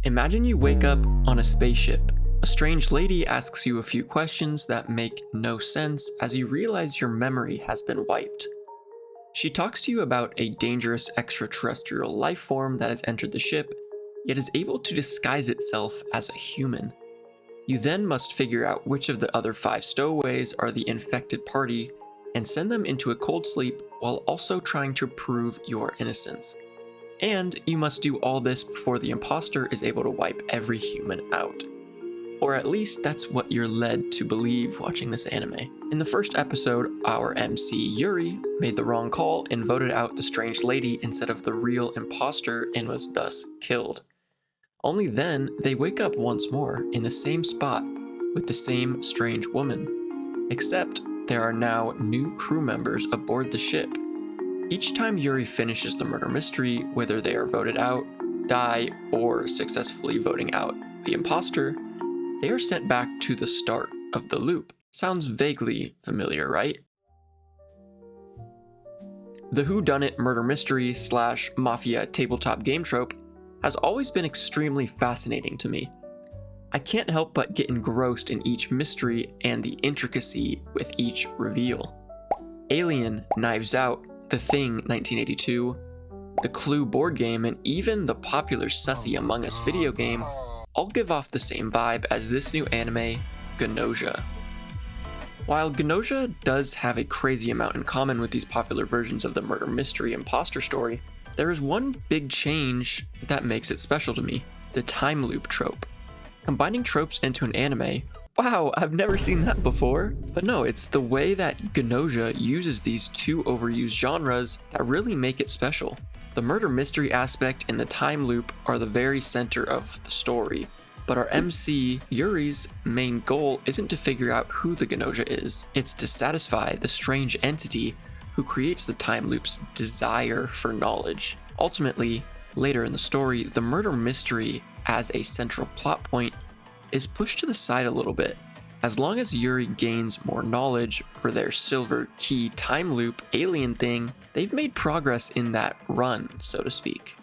Imagine you wake up on a spaceship. A strange lady asks you a few questions that make no sense as you realize your memory has been wiped. She talks to you about a dangerous extraterrestrial life form that has entered the ship, yet is able to disguise itself as a human. You then must figure out which of the other 5 stowaways are the infected party and send them into a cold sleep while also trying to prove your innocence. And you must do all this before the imposter is able to wipe every human out. Or at least that's what you're led to believe watching this anime. In the first episode, our MC Yuri made the wrong call and voted out the strange lady instead of the real imposter and was thus killed. Only then, they wake up once more in the same spot with the same strange woman. Except, there are now new crew members aboard the ship. Each time Yuri finishes the murder mystery, whether they are voted out, die, or successfully voting out the imposter, they are sent back to the start of the loop. Sounds vaguely familiar, right? The whodunit murder mystery / mafia tabletop game trope has always been extremely fascinating to me. I can't help but get engrossed in each mystery and the intricacy with each reveal. Alien, Knives Out, The Thing 1982, the Clue board game, and even the popular Sussy Among Us video game all give off the same vibe as this new anime, GNOSIA. While GNOSIA does have a crazy amount in common with these popular versions of the murder mystery imposter story, there is one big change that makes it special to me: the time loop trope. Combining tropes into an anime, wow, I've never seen that before. But no, it's the way that GNOSIA uses these two overused genres that really make it special. The murder mystery aspect and the time loop are the very center of the story, but our MC, Yuri's, main goal isn't to figure out who the GNOSIA is, it's to satisfy the strange entity who creates the time loop's desire for knowledge. Ultimately, later in the story, the murder mystery as a central plot point is pushed to the side a little bit. As long as Yuri gains more knowledge for their silver key time loop alien thing, they've made progress in that run, so to speak.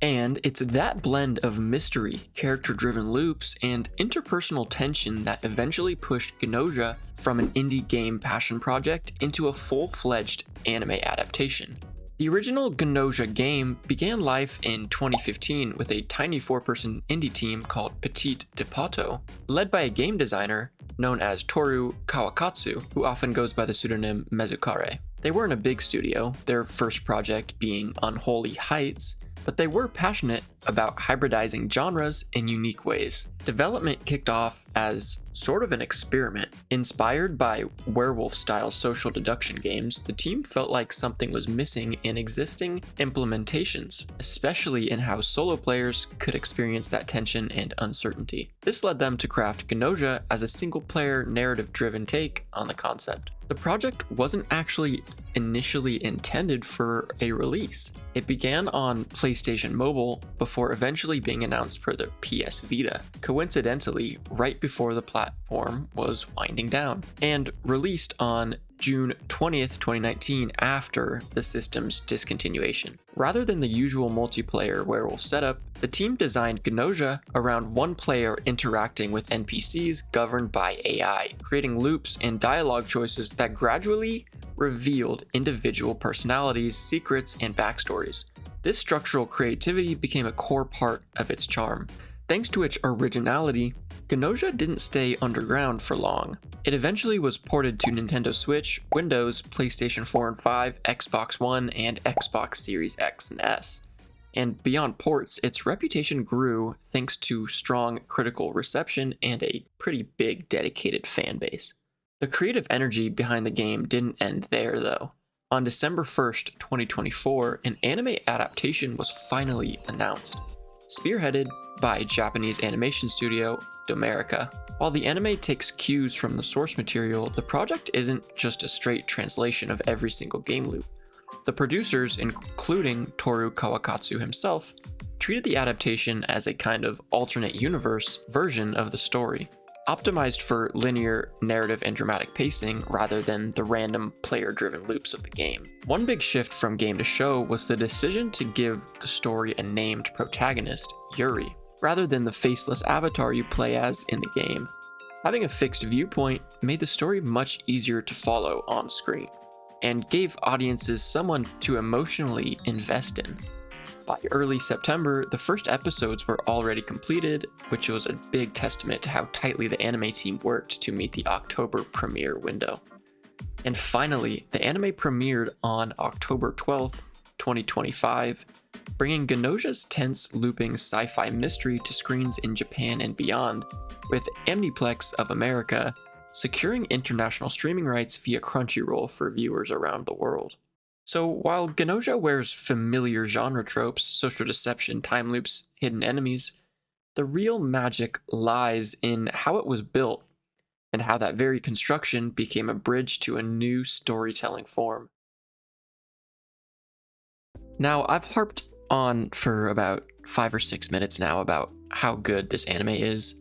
And it's that blend of mystery, character-driven loops, and interpersonal tension that eventually pushed GNOSIA from an indie game passion project into a full-fledged anime adaptation. The original GNOSIA game began life in 2015 with a tiny 4-person indie team called Petit Depato, led by a game designer known as Toru Kawakatsu, who often goes by the pseudonym Mezukare. They weren't a big studio, their first project being Unholy Heights, but they were passionate about hybridizing genres in unique ways. Development kicked off as sort of an experiment. Inspired by werewolf-style social deduction games, the team felt like something was missing in existing implementations, especially in how solo players could experience that tension and uncertainty. This led them to craft GNOSIA as a single-player, narrative-driven take on the concept. The project wasn't actually initially intended for a release. It began on PlayStation Mobile before eventually being announced for the PS Vita, coincidentally right before the platform was winding down, and released on June 20th, 2019 after the system's discontinuation. Rather than the usual multiplayer werewolf setup, the team designed GNOSIA around one player interacting with NPCs governed by AI, creating loops and dialogue choices that gradually revealed individual personalities, secrets, and backstories. This structural creativity became a core part of its charm. Thanks to its originality, GNOSIA didn't stay underground for long. It eventually was ported to Nintendo Switch, Windows, PlayStation 4 and 5, Xbox One, and Xbox Series X and S. And beyond ports, its reputation grew thanks to strong critical reception and a pretty big dedicated fan base. The creative energy behind the game didn't end there, though. On December 1st, 2024, an anime adaptation was finally announced, spearheaded by Japanese animation studio Domerica. While the anime takes cues from the source material, the project isn't just a straight translation of every single game loop. The producers, including Toru Kawakatsu himself, treated the adaptation as a kind of alternate universe version of the story. optimized for linear narrative and dramatic pacing rather than the random player-driven loops of the game. One big shift from game to show was the decision to give the story a named protagonist, Yuri, rather than the faceless avatar you play as in the game. Having a fixed viewpoint made the story much easier to follow on screen, and gave audiences someone to emotionally invest in. By early September, the first episodes were already completed, which was a big testament to how tightly the anime team worked to meet the October premiere window. And finally, the anime premiered on October 12th, 2025, bringing GNOSIA's tense looping sci-fi mystery to screens in Japan and beyond, with Amniplex of America securing international streaming rights via Crunchyroll for viewers around the world. So while GNOSIA wears familiar genre tropes, social deception, time loops, hidden enemies, the real magic lies in how it was built and how that very construction became a bridge to a new storytelling form. Now, I've harped on for about 5 or 6 minutes now about how good this anime is,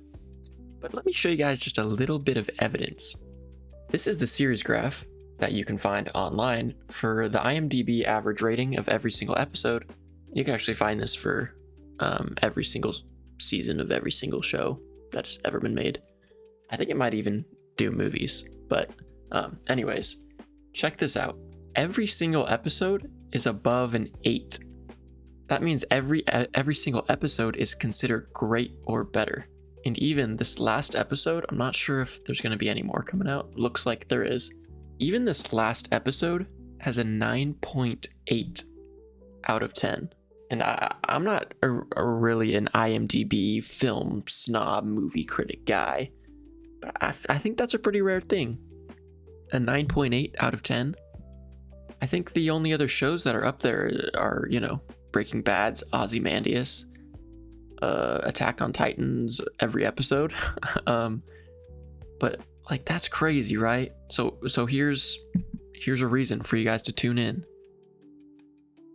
but let me show you guys just a little bit of evidence. This is the series graph that you can find online for the IMDb average rating of every single episode. You can actually find this for every single season of every single show that's ever been made. I think it might even do movies, but anyways, check this out. Every single episode is above an 8. That means every single episode is considered great or better. And even this last episode, I'm not sure if there's going to be any more coming out. Looks like there is. Even this last episode has a 9.8 out of 10. And I'm not really an IMDb film snob movie critic guy, but I think that's a pretty rare thing. A 9.8 out of 10. I think the only other shows that are up there are, Breaking Bad's Ozymandias, Attack on Titans every episode. But like, that's crazy, right? So here's a reason for you guys to tune in.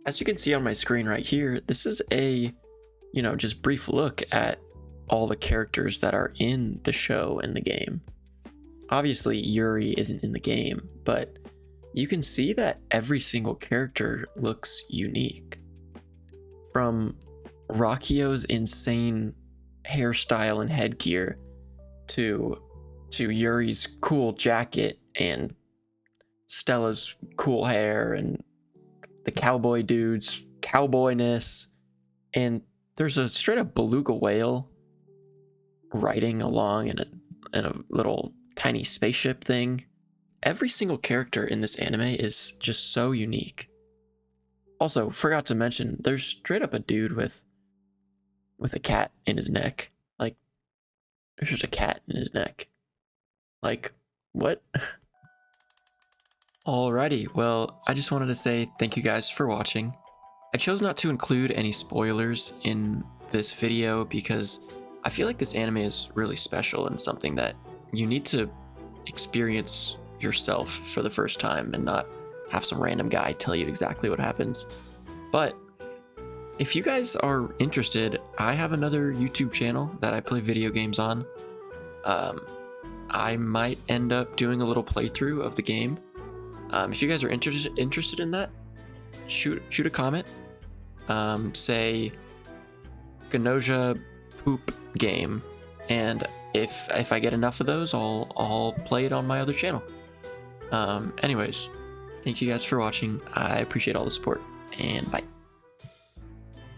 As you can see on my screen right here, this is a, just brief look at all the characters that are in the show and the game. Obviously, Yuri isn't in the game, but you can see that every single character looks unique. From Rakio's insane hairstyle and headgear to Yuri's cool jacket and Stella's cool hair and the cowboy dude's cowboyness, and there's a straight up beluga whale riding along in a little tiny spaceship thing. Every single character in this anime is just so unique. Also, forgot to mention, there's straight up a dude with a cat in his neck. Like, there's just a cat in his neck. Like, what? Alrighty, well, I just wanted to say thank you guys for watching. I chose not to include any spoilers in this video because I feel like this anime is really special and something that you need to experience yourself for the first time and not have some random guy tell you exactly what happens. But if you guys are interested, I have another YouTube channel that I play video games on. I might end up doing a little playthrough of the game. If you guys are interested in that, shoot a comment. Say GNOSIA poop game, and if I get enough of those, I'll play it on my other channel. Anyways, thank you guys for watching. I appreciate all the support, and bye.